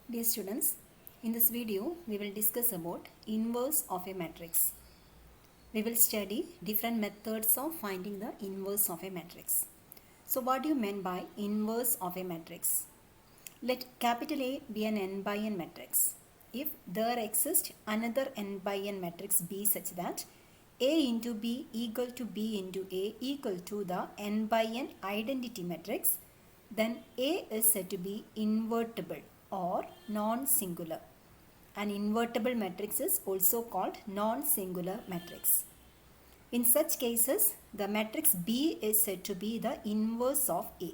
Dear students, in this video we will discuss about inverse of a matrix. We will study different methods of finding the inverse of a matrix. So what do you mean by inverse of a matrix? Let capital A be an n by n matrix. If there exists another n by n matrix B such that A into B equal to B into A equal to the n by n identity matrix, then A is said to be invertible or non-singular. An invertible matrix is also called non-singular matrix. In such cases, the matrix B is said to be the inverse of A.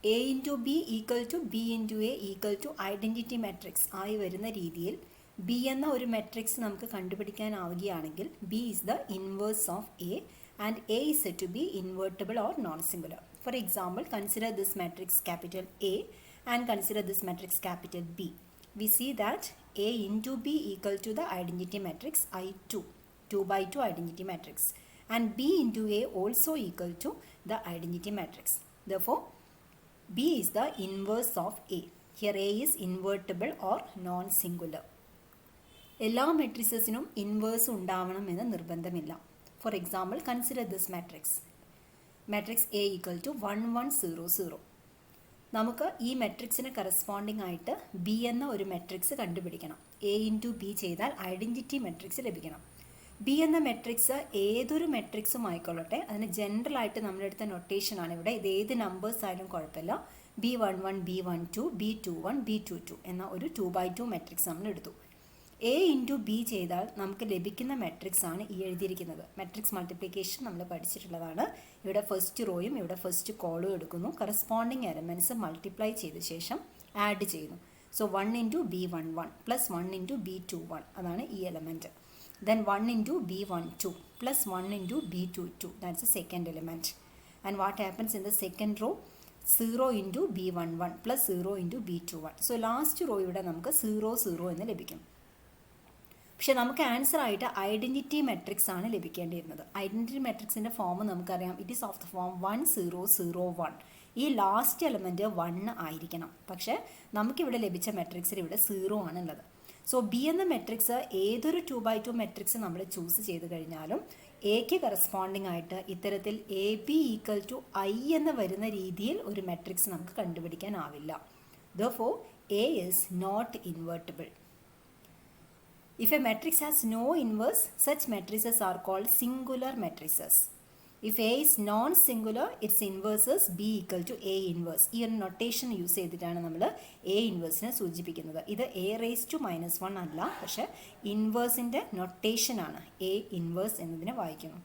A into B equal to B into A equal to identity matrix ആയി വരുന്ന രീതിയിൽ B എന്ന ഒരു matrix നമുക്ക് കണ്ടുപിടിക്കാനാവുകയാണെങ്കിൽ B is the inverse of A and A is said to be invertible or non-singular. For example, consider this matrix capital A and consider this matrix capital B. We see that A into B equal to the identity matrix I2, 2 by 2 identity matrix, and B into A also equal to the identity matrix. Therefore, B is the inverse of A. Here A is invertible or non-singular. എല്ലാ മെട്രിക്സസിനും inverse ഉണ്ടാവണമെന്ന് നിർബന്ധമില്ല. For example consider this matrix A equal to 1 1 0 0. നമുക്ക് ഈ മെട്രിക്സിന് corresponding ആയിട്ട് B എന്ന ഒരു matrix കണ്ടുപിടിക്കണം. A into B ചെയ്താൽ ഐഡൻറ്റിറ്റി മെട്രിക്സ് ലഭിക്കണം. ബി എന്ന മെട്രിക്സ് ഏതൊരു മെട്രിക്സും ആയിക്കൊള്ളട്ടെ, അതിന് ജനറൽ ആയിട്ട് നമ്മളെടുത്ത നൊട്ടേഷനാണ് ഇവിടെ. ഇത് ഏത് നമ്പേഴ്സ് ആയാലും കുഴപ്പമില്ല. B11 B12 B21 B22 എന്ന ഒരു 2 by 2 മെട്രിക്സ് നമ്മൾ എടുത്തു. എ ഇൻറ്റു ബി ചെയ്താൽ നമുക്ക് ലഭിക്കുന്ന മെട്രിക്സ് ആണ് ഈ എഴുതിയിരിക്കുന്നത്. മെട്രിക്സ് മൾട്ടിപ്ലിക്കേഷൻ നമ്മൾ പഠിച്ചിട്ടുള്ളതാണ്. ഇവിടെ ഫസ്റ്റ് റോയും ഇവിടെ ഫസ്റ്റ് കോളും എടുക്കുന്നു. കറസ്പോണ്ടിങ് എലമെൻറ്റ്സ് മൾട്ടിപ്ലൈ ചെയ്ത ശേഷം ആഡ് ചെയ്യുന്നു. So 1 into B11 plus 1 into B21 അതാണ് ഈ element. Then 1 into B12 plus 1 into B22, that's the second element. And what happens in the second row? 0 into B11 plus 0 into B21. So last row ഇവിടെ നമുക്ക് 0 0 എന്ന് ലഭിക്കും. പക്ഷെ നമുക്ക് answer ആയിട്ട് identity matrix ആണ് ലഭിക്കേണ്ടിയിരുന്നത്. ഐഡൻറ്റിറ്റി മെട്രിക്സിൻ്റെ ഫോം നമുക്കറിയാം. It is of the form 1 0 0 1. ഈ ലാസ്റ്റ് എലമെൻറ്റ് 1 ആയിരിക്കണം. പക്ഷേ നമുക്കിവിടെ ലഭിച്ച മെട്രിക്സിൽ ഇവിടെ 0 ആണുള്ളത്. സോ ബി എന്ന മെട്രിക്സ് ഏതൊരു 2 by 2 മെട്രിക്സ് നമ്മൾ ചൂസ് ചെയ്ത് കഴിഞ്ഞാലും എക്ക് കറസ്പോണ്ടിങ് ആയിട്ട് ഇത്തരത്തിൽ A B equal to I എന്ന് വരുന്ന രീതിയിൽ ഒരു മെട്രിക്സ് നമുക്ക് കണ്ടുപിടിക്കാനാവില്ല. Therefore, A is not invertible. If a matrix has no inverse, such matrices are called singular matrices. If A is non-singular, its inverse is B equal to A inverse. ഈ ഒരു notation use ചെയ്തിട്ടാണ് നമ്മൾ A ഇൻവേഴ്സിനെ സൂചിപ്പിക്കുന്നത്. ഇത് A raised to -1 അല്ല, പക്ഷേ ഇൻവേഴ്സിൻ്റെ നൊട്ടേഷനാണ് A inverse എന്നതിനെ വായിക്കുന്നു.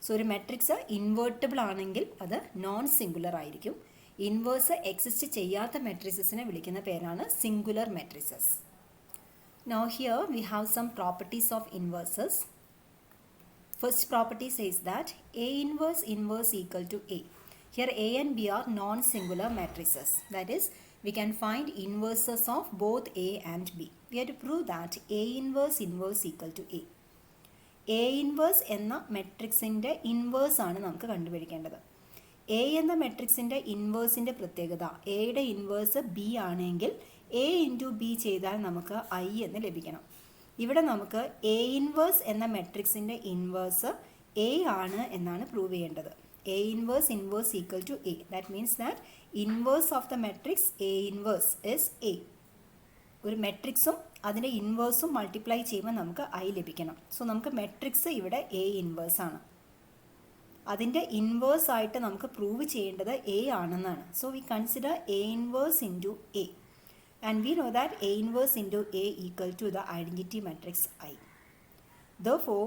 സോ ഒരു മെട്രിക്സ് ഇൻവേർട്ടിബിൾ ആണെങ്കിൽ അത് നോൺ സിംഗുലർ ആയിരിക്കും. ഇൻവേഴ്സ് എക്സിസ്റ്റ് ചെയ്യാത്ത മെട്രിക്സിനെ വിളിക്കുന്ന പേരാണ് singular matrices. Now here we have some properties of inverses. First property says that A inverse equal to A. Here A and B are non-singular matrices. That is, we can find inverses of both A and B. We have to prove that A inverse equal to A. A inverse എന്ന മെട്രിക്സിൻ്റെ inverse ആണ് നമുക്ക് കണ്ടുപിടിക്കേണ്ടത്. A എന്ന മെട്രിക്സിൻ്റെ ഇൻവേഴ്സിൻ്റെ പ്രത്യേകത, എയുടെ inverse B ആണെങ്കിൽ A into B ചെയ്താൽ നമുക്ക് ഐ എന്ന് ലഭിക്കണം. ഇവിടെ നമുക്ക് എ ഇൻവേഴ്സ് എന്ന മെട്രിക്സിൻ്റെ ഇൻവേഴ്സ് എ ആണ് എന്നാണ് പ്രൂവ് ചെയ്യേണ്ടത്. A inverse equal to A. That means that inverse of the matrix A inverse is A. ഒരു മെട്രിക്സും അതിൻ്റെ ഇൻവേഴ്സും മൾട്ടിപ്ലൈ ചെയ്യുമ്പോൾ നമുക്ക് ഐ ലഭിക്കണം. സോ നമുക്ക് മെട്രിക്സ് ഇവിടെ എ ഇൻവേഴ്സ് ആണ്. അതിൻ്റെ ഇൻവേഴ്സ് ആയിട്ട് നമുക്ക് പ്രൂവ് ചെയ്യേണ്ടത് എ ആണെന്നാണ്. So we consider A inverse into A. And we know that A inverse into A equal to the identity matrix I. Therefore,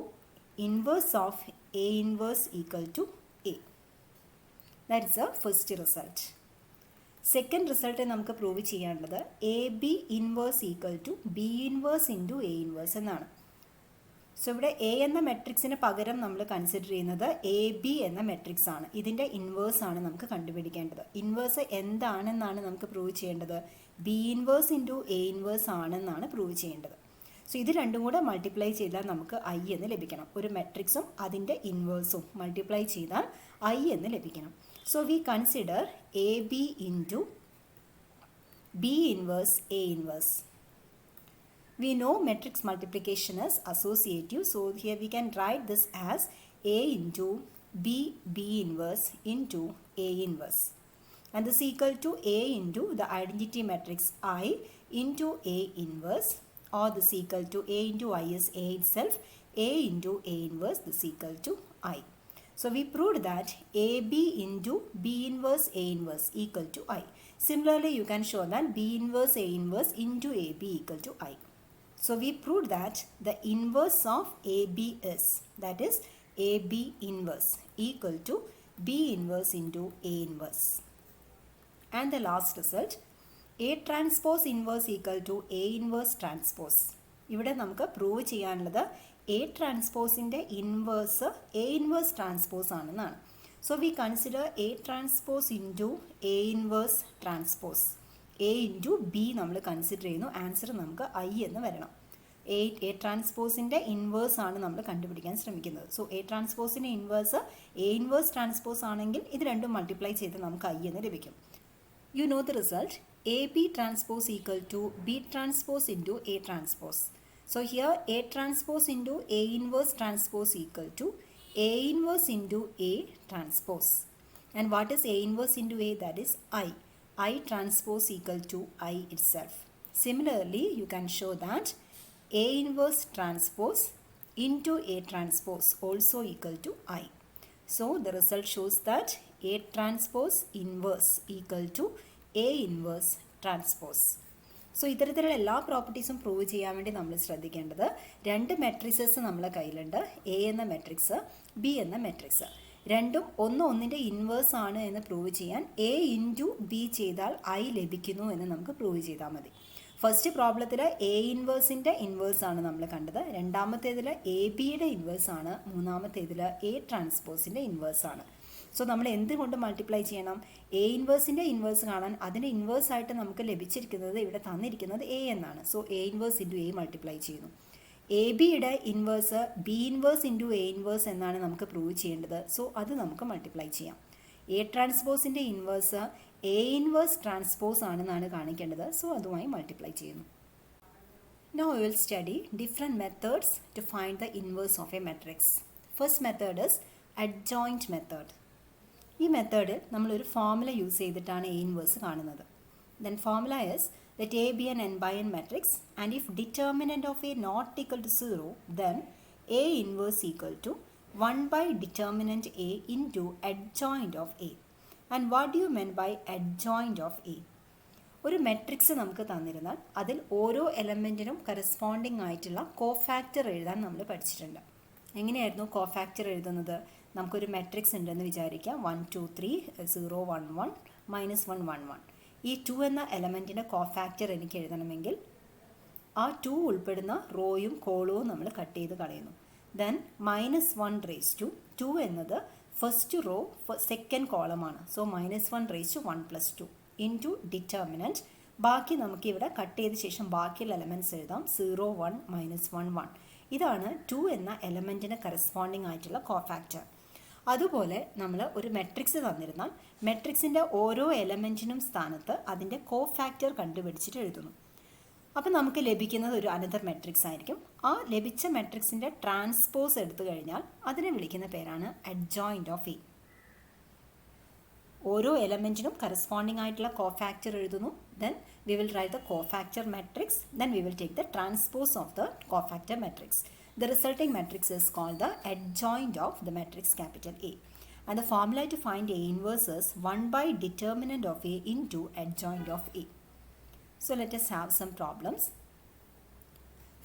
inverse of A inverse equal to A. That is the first result. Second result നമുക്ക് prove ചെയ്യാനുള്ളത് A B inverse equal to B inverse into A inverse എന്നാണ്. So ഇവിടെ A എന്ന മെട്രിക്സിന് പകരം നമ്മൾ consider ചെയ്യുന്നത് A B എന്ന മെട്രിക്സ് ആണ്. ഇതിൻ്റെ ഇൻവേഴ്സ് ആണ് നമുക്ക് കണ്ടുപിടിക്കേണ്ടത്. ഇൻവേഴ്സ് എന്താണെന്നാണ് നമുക്ക് പ്രൂവ് ചെയ്യേണ്ടത്? B inverse into A inverse ആണെന്നാണ് പ്രൂവ് ചെയ്യേണ്ടത്. സോ ഇത് രണ്ടും കൂടെ മൾട്ടിപ്ലൈ ചെയ്താൽ നമുക്ക് ഐ എന്ന് ലഭിക്കണം. ഒരു മെട്രിക്സും അതിൻ്റെ ഇൻവേഴ്സും മൾട്ടിപ്ലൈ ചെയ്താൽ ഐ എന്ന് ലഭിക്കണം. So we consider A B into B inverse A inverse. We know matrix multiplication is associative, so here we can write this as A into B inverse into A inverse. And this is equal to A into the identity matrix I into A inverse, or this is equal to A into I is A itself, A into A inverse, this is equal to I. So we proved that AB into B inverse A inverse equal to I. Similarly, you can show that B inverse A inverse into AB equal to I. So we proved that the inverse of AB is, that is AB inverse equal to B inverse into A inverse. And the last result, A transpose inverse equal to A inverse transpose. ഇവിടെ നമുക്ക് prove ചെയ്യാനുള്ളത് A ട്രാൻസ്പോസിൻ്റെ inverse A inverse transpose ആണെന്നാണ്. So we consider A transpose into A inverse transpose. A into B നമ്മൾ consider ചെയ്യുന്നു. Answer നമുക്ക് I എന്ന് വരണം. A ട്രാൻസ്പോസിൻ്റെ ഇൻവേഴ്സ് ആണ് നമ്മൾ കണ്ടുപിടിക്കാൻ ശ്രമിക്കുന്നത്. സോ A ട്രാൻസ്പോസിൻ്റെ ഇൻവേഴ്സ് A ഇൻവേഴ്സ് ട്രാൻസ്പോസ് ആണെങ്കിൽ ഇത് രണ്ടും മൾട്ടിപ്ലൈ ചെയ്ത് നമുക്ക് I എന്ന് ലഭിക്കും. You know the result, AB transpose equal to B transpose into A transpose. So here A transpose into A inverse transpose equal to A inverse into A transpose. And what is A inverse into A? That is I. I transpose equal to I itself. Similarly, you can show that A inverse transpose into A transpose also equal to I. So the result shows that A transpose inverse equal to A inverse transpose. So ഇത്തരത്തിലുള്ള എല്ലാ പ്രോപ്പർട്ടീസും prove ചെയ്യാൻ വേണ്ടി നമ്മൾ ശ്രദ്ധിക്കേണ്ടത് രണ്ട് matrixes നമ്മളെ കയ്യിലുണ്ട്. A എന്ന മെട്രിക്സ്, ബി എന്ന മെട്രിക്സ്. രണ്ടും ഒന്നിൻ്റെ ഇൻവേഴ്സ് ആണ് എന്ന് പ്രൂവ് ചെയ്യാൻ എ ഇൻറ്റു ബി ചെയ്താൽ ഐ ലഭിക്കുന്നു എന്ന് നമുക്ക് പ്രൂവ് ചെയ്താൽ മതി. ഫസ്റ്റ് പ്രോബ്ലത്തിൽ എ ഇൻവേഴ്സിൻ്റെ ഇൻവേഴ്സ് ആണ് നമ്മൾ കണ്ടത്. രണ്ടാമത്തേതിൽ എ ബിയുടെ ഇൻവേഴ്സ് ആണ്. മൂന്നാമത്തേതിൽ എ ട്രാൻസ്പോസിൻ്റെ ഇൻവേഴ്സ് ആണ്. സോ നമ്മൾ എന്തുകൊണ്ട് മൾട്ടിപ്ലൈ ചെയ്യണം? എ ഇൻവേഴ്സിൻ്റെ ഇൻവേഴ്സ് കാണാൻ അതിൻ്റെ ഇൻവേഴ്സ് ആയിട്ട് നമുക്ക് ലഭിച്ചിരിക്കുന്നത് ഇവിടെ തന്നിരിക്കുന്നത് എ എന്നാണ്. So A inverse into A multiply ചെയ്യുന്നു. എ ബിയുടെ inverse B inverse into A inverse എന്നാണ് നമുക്ക് പ്രൂവ് ചെയ്യേണ്ടത്. സോ അത് നമുക്ക് മൾട്ടിപ്ലൈ ചെയ്യാം. എ ട്രാൻസ്പോസിൻ്റെ ഇൻവേഴ്സ് എ ഇൻവേഴ്സ് ട്രാൻസ്പോസ് ആണെന്നാണ് കാണിക്കേണ്ടത്. സോ അതുമായി മൾട്ടിപ്ലൈ ചെയ്യുന്നു. Now we will study different methods to find the inverse of a matrix. First method is adjoint method. ഈ മെത്തേഡിൽ നമ്മളൊരു ഫോർമുല യൂസ് ചെയ്തിട്ടാണ് എ ഇൻവേഴ്സ് കാണുന്നത്. Then formula is let A be n n by n matrix and if determinant of A not equal to 0 then A inverse equal to 1 by determinant A into adjoint of A. And what do you mean by adjoint of A? ഒരു matrix നമുക്ക് തന്നിരുന്നാൽ അതിൽ ഓരോ എലമെൻറ്റിനും corresponding ആയിട്ടുള്ള cofactor എഴുതാൻ നമ്മൾ പഠിച്ചിട്ടുണ്ട്. എങ്ങനെയായിരുന്നു കോഫാക്ടർ എഴുതുന്നത്? നമുക്കൊരു മെട്രിക്സ് ഉണ്ടെന്ന് വിചാരിക്കാം. 1 2 3 0 1 1 -1 1 1. ഈ 2 എന്ന എലമെൻറ്റിൻ്റെ കോഫാക്ടർ എനിക്ക് എഴുതണമെങ്കിൽ ആ 2 ഉൾപ്പെടുന്ന റോയും കോളവും നമ്മൾ കട്ട് ചെയ്ത് കളയുന്നു. ദെൻ -1 എന്നത് ഫസ്റ്റ് റോ സെക്കൻഡ് കോളമാണ്. So -1 into determinant. ബാക്കി നമുക്കിവിടെ കട്ട് ചെയ്ത ശേഷം ബാക്കിയുള്ള എലമെൻറ്റ്സ് എഴുതാം. 0 1 -1 1. ഇതാണ് 2 എന്ന എലമെൻറ്റിന് കറസ്പോണ്ടിങ് ആയിട്ടുള്ള കോഫാക്ടർ. അതുപോലെ നമ്മൾ ഒരു മെട്രിക്സ് തന്നിരുന്നാൽ മെട്രിക്സിൻ്റെ ഓരോ എലമെൻറ്റിനും സ്ഥാനത്ത് അതിൻ്റെ കോഫാക്ടർ കണ്ടുപിടിച്ചിട്ട് എഴുതുന്നു. അപ്പം നമുക്ക് ലഭിക്കുന്നത് ഒരു അനദർ മെട്രിക്സ് ആയിരിക്കും. ആ ലഭിച്ച മെട്രിക്സിൻ്റെ ട്രാൻസ്പോസ് എടുത്തു കഴിഞ്ഞാൽ അതിനെ വിളിക്കുന്ന പേരാണ് അഡ്ജോയിൻറ്റ് ഓഫ് എ. ഓരോ എലമെൻറ്റിനും കറസ്പോണ്ടിങ് ആയിട്ടുള്ള കോഫാക്ടർ എഴുതുന്നു. Then we will write the cofactor matrix. Then we will take the transpose of the cofactor matrix. The resulting matrix is called the adjoint of the matrix capital A. And the formula to find A inverse is 1 by determinant of A into adjoint of A. So let us have some problems.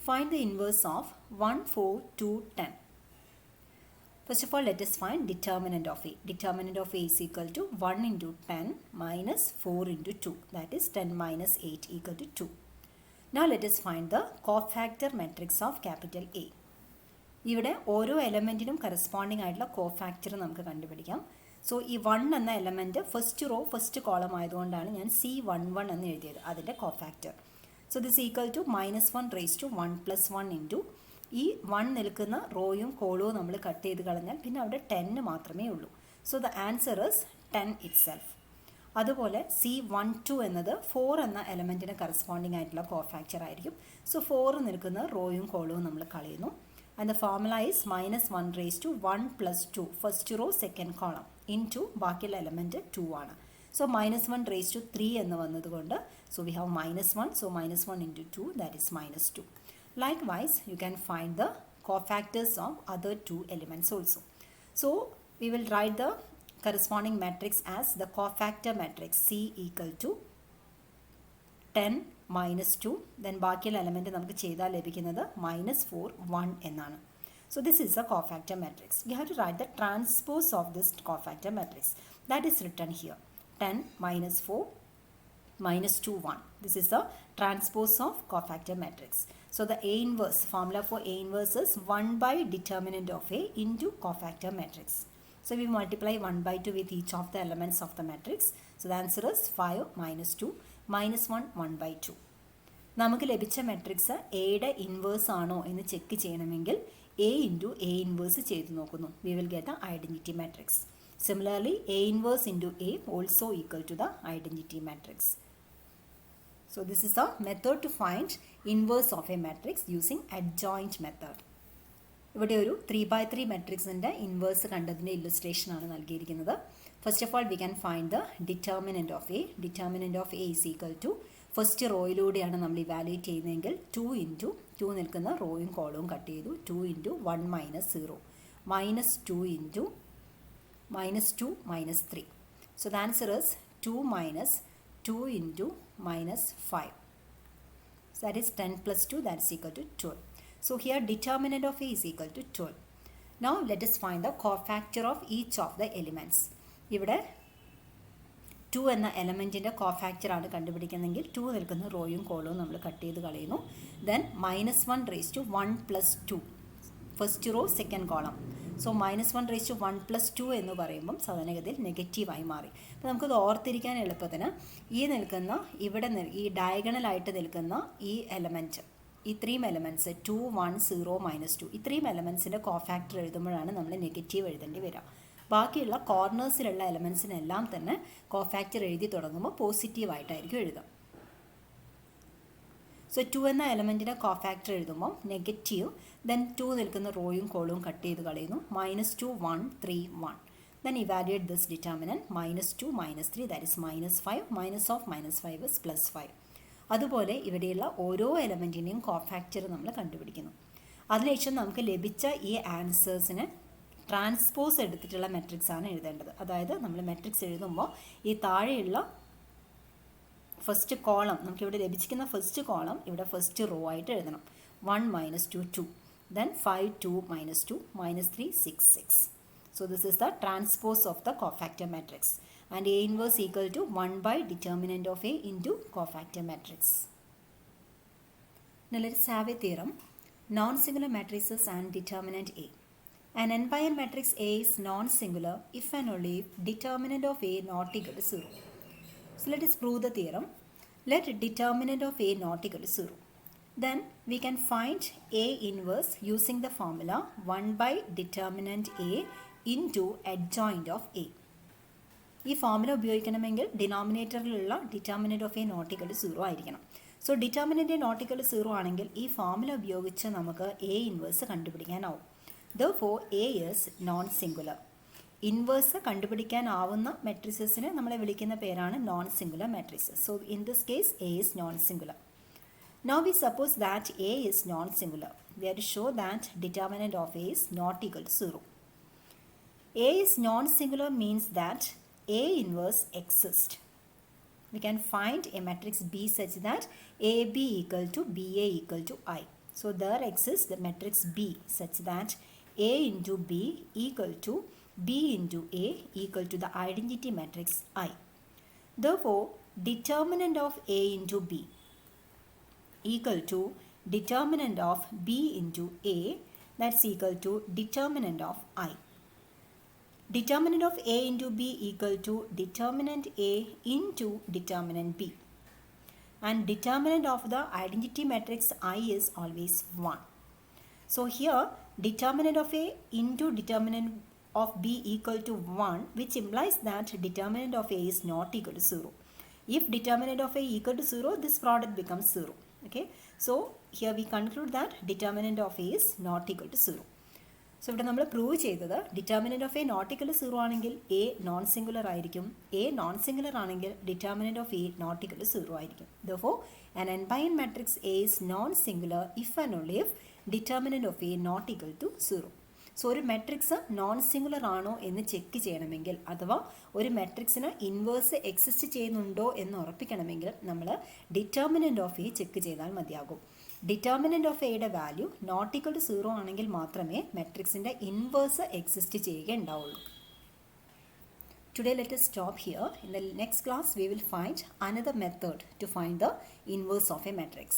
Find the inverse of 1 4 2 10. First of all, let us find determinant of A. Determinant of A is equal to 1 into 10 minus 4 into 2. That is 10 minus 8 equal to 2. Now let us find the cofactor matrix of capital A. ഇവിടെ ഓരോ എലമെൻറ്റിനും corresponding ആയിട്ടുള്ള cofactor നമുക്ക് കണ്ടുപിടിക്കാം. So ഈ 1 എന്ന element first row first column ആയതുകൊണ്ടാണ് ഞാൻ C11 എന്ന് എഴുതിയത്, അതിൻ്റെ cofactor. So this equal to -1 + 1 into ഈ 1 നിൽക്കുന്ന റോയും കോളവും നമ്മൾ കട്ട് ചെയ്ത് കളഞ്ഞാൽ പിന്നെ അവിടെ 10 മാത്രമേ ഉള്ളൂ. So the answer is 10 itself. അതുപോലെ C12 എന്നത് 4 എന്ന എലമെൻറ്റിന് കറസ്പോണ്ടിങ് ആയിട്ടുള്ള കോഫാക്ടർ ആയിരിക്കും. സോ 4 നിൽക്കുന്ന റോയും കോളവും നമ്മൾ കളയുന്നു. And the formula is -1 raised to 1 plus 2 first row second column into ബാക്കിയുള്ള എലമെൻറ്റ് 2 ആണ്. സോ -1 raised to 3 എന്ന് വന്നതുകൊണ്ട് so we have -1. So -1 into 2 that is -2. Likewise, you can find the cofactors of other two elements also. So we will write the corresponding matrix as the cofactor matrix C equal to 10 -2. Then ബാക്കിയുള്ള element നമുക്ക് ചെയ്താൽ ലഭിക്കുന്നത് -4 1 എന്നാണ്. So this is the cofactor matrix. We have to write the transpose of this cofactor matrix. That is written here. 10 -4 -2 1. This is the transpose of cofactor matrix. So the A inverse, formula for A inverse is 1 by determinant of A into cofactor matrix. So we multiply 1 by 2 with each of the elements of the matrix. So the answer is 5 -2 -1 1 by 2. നമുക്ക് ലഭിച്ച matrix എയുടെ inverse ആണോ എന്ന് check ചെയ്യണമെങ്കിൽ A into A inverse ചെയ്ത് നോക്കുന്നു. We will get the identity matrix. Similarly, A inverse into A also equal to the identity matrix. So this is a method to find inverse of a matrix using adjoint method. ഇവിടെ ഒരു 3x3 മെട്രിക്സിൻ്റെ inverse കണ്ടതിൻ്റെ illustration ആണ് നൽകിയിരിക്കുന്നത്. First of all we can find the determinant of A. Determinant of A is equal to first റോയിലൂടെയാണ് നമ്മൾ evaluate ചെയ്യുന്നതെങ്കിൽ 2 into 2 നിൽക്കുന്ന റോയും കോളവും cut ചെയ്തു. 2 into 1 -0 -2 into -2 -3. So the answer is 2 minus 2 into -5. So that is 10 plus 2, that is equal to 12. So here determinant of A is equal to 12. Now let us find the cofactor of each of the elements. ഇവിടെ 2 എന്ന എലമെൻറ്റിൻ്റെ cofactor ആണ് കണ്ടുപിടിക്കുന്നതെങ്കിൽ 2 നിൽക്കുന്ന റോയും കോളവും നമ്മൾ cut ചെയ്ത് കളയുന്നു. Then -1 raised to 1 plus 2 first row second column. So -1 raised to 1 plus 2 എന്ന് പറയുമ്പം സാധാരണഗതിയിൽ നെഗറ്റീവായി മാറി. അപ്പോൾ നമുക്കത് ഓർത്തിരിക്കാൻ എളുപ്പത്തിന് ഈ നിൽക്കുന്ന ഇവിടെ ഈ ഡയഗണലായിട്ട് നിൽക്കുന്ന ഈ എലമെൻറ്റ്, ഇത്രയും എലമെൻറ്റ്സ് 2 1 0 -2 ഇത്രയും എലമെൻറ്റ്സിൻ്റെ കോഫാക്ടർ എഴുതുമ്പോഴാണ് നമ്മൾ നെഗറ്റീവ് എഴുതേണ്ടി വരിക. ബാക്കിയുള്ള കോർണേഴ്സിലുള്ള എലമെൻറ്റ്സിനെല്ലാം തന്നെ കോഫാക്ടർ എഴുതി തുടങ്ങുമ്പോൾ പോസിറ്റീവായിട്ടായിരിക്കും എഴുതുക. സോ 2 എന്ന എലമെൻറ്റിൻ്റെ കോഫാക്ടർ എഴുതുമ്പോൾ നെഗറ്റീവ്, ദെൻ 2 നിൽക്കുന്ന റോയും കോളവും കട്ട് ചെയ്ത് കളയുന്നു. -2 1 3 1. Then evaluate this determinant -2 -3 that is -5 minus of -5 is +5. അതുപോലെ ഇവിടെയുള്ള ഓരോ എലമെൻറ്റിൻ്റെയും കോഫാക്ടർ നമ്മൾ കണ്ടുപിടിക്കുന്നു. അതിനുശേഷം നമുക്ക് ലഭിച്ച ഈ ആൻസേഴ്സിന് ട്രാൻസ്പോസ് എടുത്തിട്ടുള്ള മെട്രിക്സ് ആണ് എഴുതേണ്ടത്. അതായത് നമ്മൾ മെട്രിക്സ് എഴുതുമ്പോൾ ഈ താഴെയുള്ള ഫസ്റ്റ് കോളം നമുക്കിവിടെ ലഭിച്ചിരിക്കുന്ന ഫസ്റ്റ് കോളം ഇവിടെ ഫസ്റ്റ് റോ ആയിട്ട് എഴുതണം. 1 -2 2, then 5 2 -2 -3 6 6. So this is the transpose of the cofactor matrix, and A inverse equal to 1 by determinant of A into cofactor matrix. Now let us have a theorem. Non-singular matrices and determinant A. An n-by-n matrix A is non-singular if and only if determinant of A not equal to 0. So let us prove the theorem. Let determinant of A not equal to 0. Then we can find A inverse using the formula 1 by determinant A into adjoint of A. ഈ formula ഉപയോഗിക്കണമെങ്കിൽ ഡിനോമിനേറ്ററിലുള്ള determinant of A not equal to 0 ആയിരിക്കണം. So determinant not equal to 0 ആണെങ്കിൽ ഈ formula ഉപയോഗിച്ച് നമുക്ക് A inverse കണ്ടുപിടിക്കാനാവും. Therefore A is non-singular. Inverse കണ്ടുപിടിക്കാനാവുന്ന മെട്രിസസിനെ നമ്മളെ വിളിക്കുന്ന പേരാണ് non singular matrices. So in this case A is non singular. Now we suppose that A is non-singular. We have to show that determinant of A is not equal to 0. A is non-singular means that A inverse exists. We can find a matrix B such that AB equal to BA equal to I. So there exists the matrix B such that A into B equal to B into A equal to the identity matrix I. Therefore, determinant of A into B equal to determinant of B into A, that's equal to determinant of I. Determinant of A into B equal to determinant A into determinant B. And determinant of the identity matrix I is always 1. So here determinant of A into determinant of B equal to 1, which implies that determinant of A is not equal to 0. If determinant of A equal to 0, this product becomes 0. Okay, so here we conclude that determinant of A is not equal to 0. സോ ഇവിടെ നമ്മൾ prove ചെയ്തത് determinant of A not equal to 0 ആണെങ്കിൽ A non singular ആയിരിക്കും, A non singular ആണെങ്കിൽ determinant of A not equal to 0 ആയിരിക്കും. Therefore, an n-by-n matrix A is non singular if and only if determinant of A not equal to 0. So ഒരു matrix non singular ആണോ എന്ന് check ചെയ്യണമെങ്കിൽ അഥവാ ഒരു മെട്രിക്സിന് inverse exist ചെയ്യുന്നുണ്ടോ എന്ന് ഉറപ്പിക്കണമെങ്കിൽ നമ്മൾ ഡിറ്റർമിനൻറ്റ് ഓഫ് എ ചെക്ക് ചെയ്താൽ മതിയാകും. ഡിറ്റർമിനൻറ്റ് ഓഫ് എയുടെ വാല്യൂ നോട്ട് ഈക്വൽ ടു 0 ആണെങ്കിൽ മാത്രമേ മെട്രിക്സിൻ്റെ ഇൻവേഴ്സ് എക്സിസ്റ്റ് ചെയ്യുകയുണ്ടാവുള്ളൂ. Today let us stop here. In the next class we will find another method to find the inverse of a matrix.